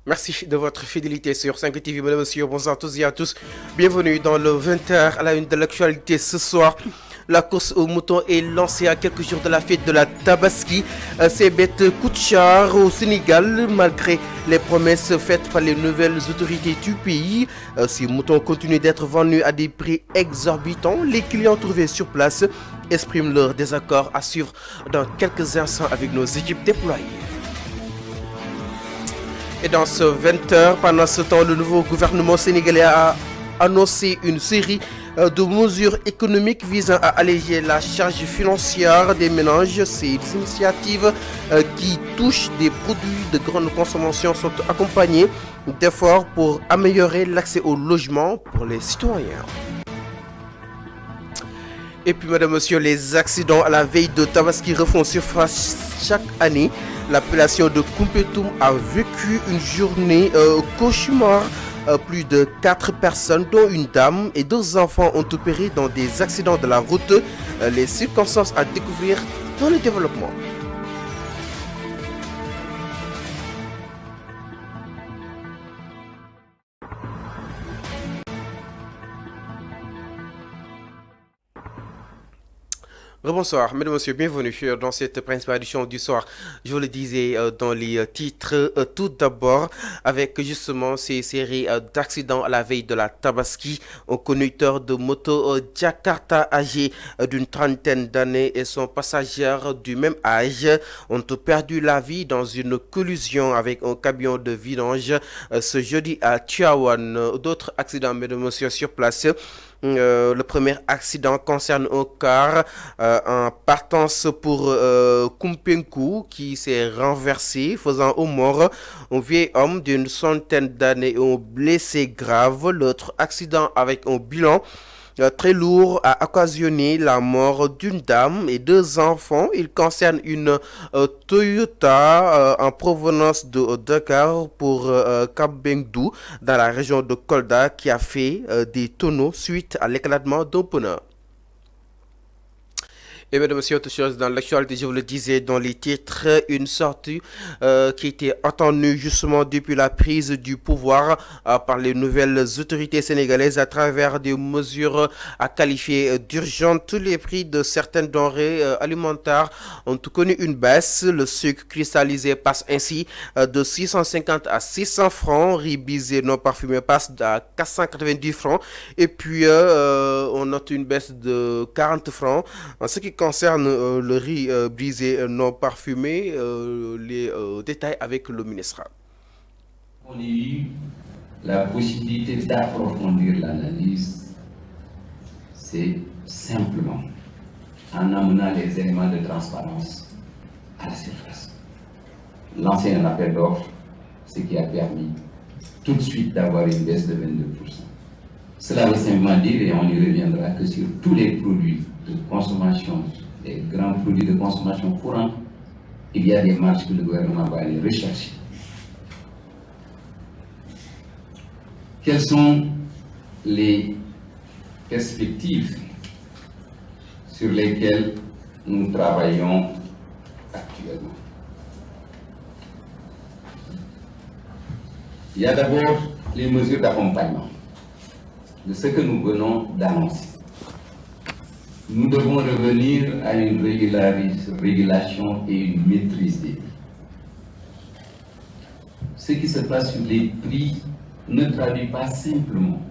Merci de votre fidélité sur 5 TV. Mesdames, Messieurs, bonsoir à tous et à tous. Bienvenue dans le 20h à la une de l'actualité ce soir. La course aux moutons est lancée à quelques jours de la fête de la Tabaski. Ces bêtes coûtent cher au Sénégal malgré les promesses faites par les nouvelles autorités du pays. Ces moutons continuent d'être vendus à des prix exorbitants. Les clients trouvés sur place expriment leur désaccord à suivre dans quelques instants avec nos équipes déployées. Et dans ce 20h, pendant ce temps, le nouveau gouvernement sénégalais a annoncé une série de mesures économiques visant à alléger la charge financière des ménages. Ces initiatives qui touchent des produits de grande consommation sont accompagnées d'efforts pour améliorer l'accès au logement pour les citoyens. Et puis, mesdames, messieurs, les accidents à la veille de Tabaski refont surface chaque année. L'appellation de Koumpentoum a vécu une journée cauchemar. Plus de 4 personnes, dont une dame et 2 enfants, ont opéré dans des accidents de la route. Les circonstances à découvrir dans le développement. Bonsoir, mesdames et messieurs, bienvenue dans cette principale édition du soir. Je vous le disais dans les titres, tout d'abord avec justement ces séries d'accidents à la veille de la Tabaski. Un conducteur de moto Jakarta âgé d'une trentaine d'années et son passager du même âge ont perdu la vie dans une collision avec un camion de vidange ce jeudi à Tivaouane. D'autres accidents, mesdames et messieurs, sur place. Le premier accident concerne un car en partance pour Koumpentoum qui s'est renversé, faisant au mort un vieil homme d'une centaine d'années et un blessé grave. L'autre accident avec un bilan très lourd a occasionné la mort d'une dame et 2 enfants. Il concerne une Toyota en provenance de Dakar pour Kabengdou dans la région de Kolda qui a fait des tonneaux suite à l'éclatement d'un pneu. Et mesdames et messieurs, autre chose dans l'actualité, je vous le disais dans les titres, une sortie qui était attendue justement depuis la prise du pouvoir par les nouvelles autorités sénégalaises à travers des mesures à qualifier d'urgentes. Tous les prix de certaines denrées alimentaires ont connu une baisse. Le sucre cristallisé passe ainsi de 650 à 600 francs. Riz bisé non parfumé passe à 490 francs. Et puis on note une baisse de 40 francs. En ce qui concerne le riz brisé non parfumé, les détails avec le ministre. On a eu la possibilité d'approfondir l'analyse, c'est simplement en amenant les éléments de transparence à la surface. Lancer un appel d'offres, ce qui a permis tout de suite d'avoir une baisse de 22%. Cela veut simplement dire, et on y reviendra, que sur tous les produits de consommation, les grands produits de consommation courante, il y a des marges que le gouvernement va aller rechercher. Quelles sont les perspectives sur lesquelles nous travaillons actuellement? Il y a d'abord les mesures d'accompagnement de ce que nous venons d'annoncer. Nous devons revenir à une régulation et une maîtrise des prix. Ce qui se passe sur les prix ne traduit pas simplement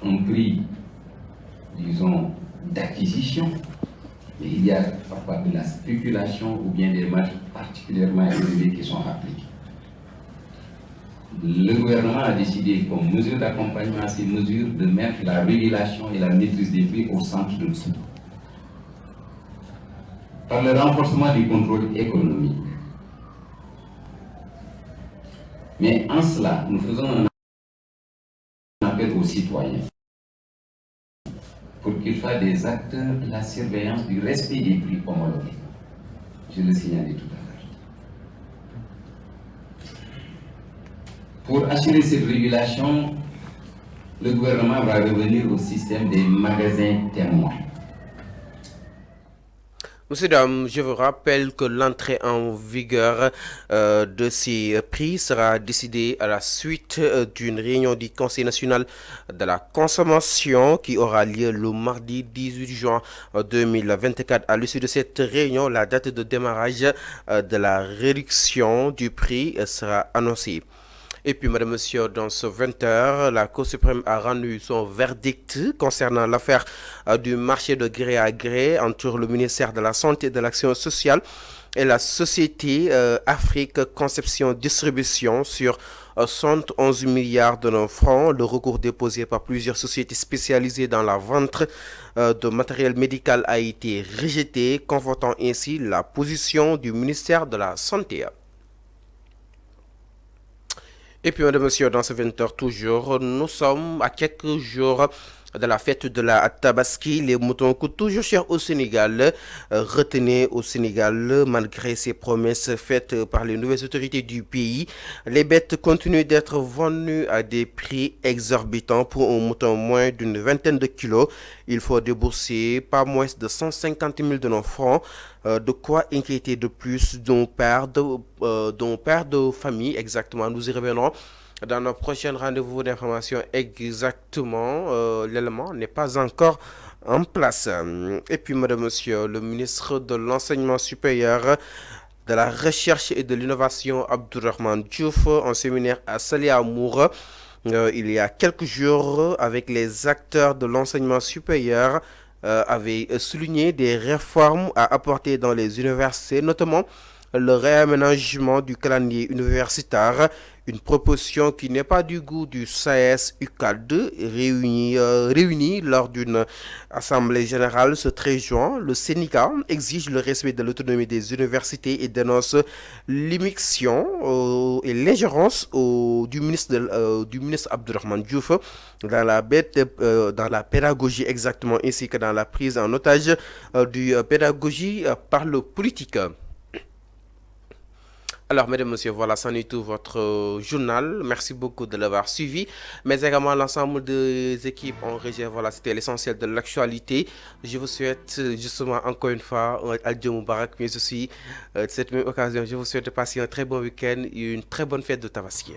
un prix, disons, d'acquisition, mais il y a parfois de la spéculation ou bien des marges particulièrement élevées qui sont appliquées. Le gouvernement a décidé, comme mesure d'accompagnement à ces mesures, de mettre la régulation et la maîtrise des prix au centre de tout. Par le renforcement du contrôle économique. Mais en cela, nous faisons un appel aux citoyens pour qu'ils soient des acteurs de la surveillance du respect des prix homologués. Je le signalais tout à l'heure. Pour assurer cette régulation, le gouvernement va revenir au système des magasins témoins. Monsieur Dame, je vous rappelle que l'entrée en vigueur de ces prix sera décidée à la suite d'une réunion du Conseil national de la consommation qui aura lieu le mardi 18 juin 2024. À l'issue de cette réunion, la date de démarrage de la réduction du prix sera annoncée. Et puis, madame, monsieur, dans ce 20 heures, la Cour suprême a rendu son verdict concernant l'affaire du marché de gré à gré entre le ministère de la Santé et de l'Action sociale et la société Afrique Conception Distribution sur 111 milliards de francs. Le recours déposé par plusieurs sociétés spécialisées dans la vente de matériel médical a été rejeté, confortant ainsi la position du ministère de la Santé. Et puis, mesdames et messieurs, dans ce 20 heures toujours, nous sommes à quelques jours de la fête de la Tabaski. Les moutons coûtent toujours cher au Sénégal. Retenez au Sénégal, malgré ces promesses faites par les nouvelles autorités du pays, les bêtes continuent d'être vendues à des prix exorbitants. Pour un mouton moins d'une vingtaine de kilos, il faut débourser pas moins de 150 000 de nos francs. De quoi inquiéter de plus d'un père de famille. Exactement, nous y revenons dans notre prochain rendez-vous d'information. Exactement, l'élément n'est pas encore en place. Et puis, madame, monsieur, le ministre de l'Enseignement supérieur, de la Recherche et de l'Innovation, Abdourahmane Diouf, en séminaire à Salé Amour, il y a quelques jours, avec les acteurs de l'enseignement supérieur, avait souligné des réformes à apporter dans les universités, notamment le réaménagement du calendrier universitaire, une proposition qui n'est pas du goût du SAES UCAD réuni lors d'une assemblée générale ce 13 juin. Le syndicat exige le respect de l'autonomie des universités et dénonce l'immixtion et l'ingérence du ministre Abdourahmane Diouf dans la pédagogie exactement, ainsi que dans la prise en otage du pédagogie par le politique. Alors, mesdames, messieurs, voilà, c'en est tout votre journal. Merci beaucoup de l'avoir suivi. Mais également, l'ensemble des équipes en régie, voilà, c'était l'essentiel de l'actualité. Je vous souhaite justement encore une fois Al Moubarak, mais aussi de cette même occasion, je vous souhaite de passer un très bon week-end et une très bonne fête de Tabaski.